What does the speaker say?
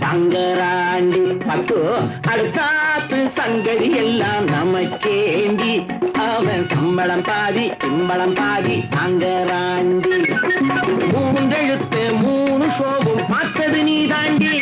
தங்கராண்டி பட்டு அடுத்தாத்து சங்கதி எல்லாம் நமக்கேந்தி அவன் சம்பளம் பாதி சிம்பளம் பாதி தங்கராண்டி மூன்றெழுத்து மூணு சோபம் பார்த்தது நீ தாண்டி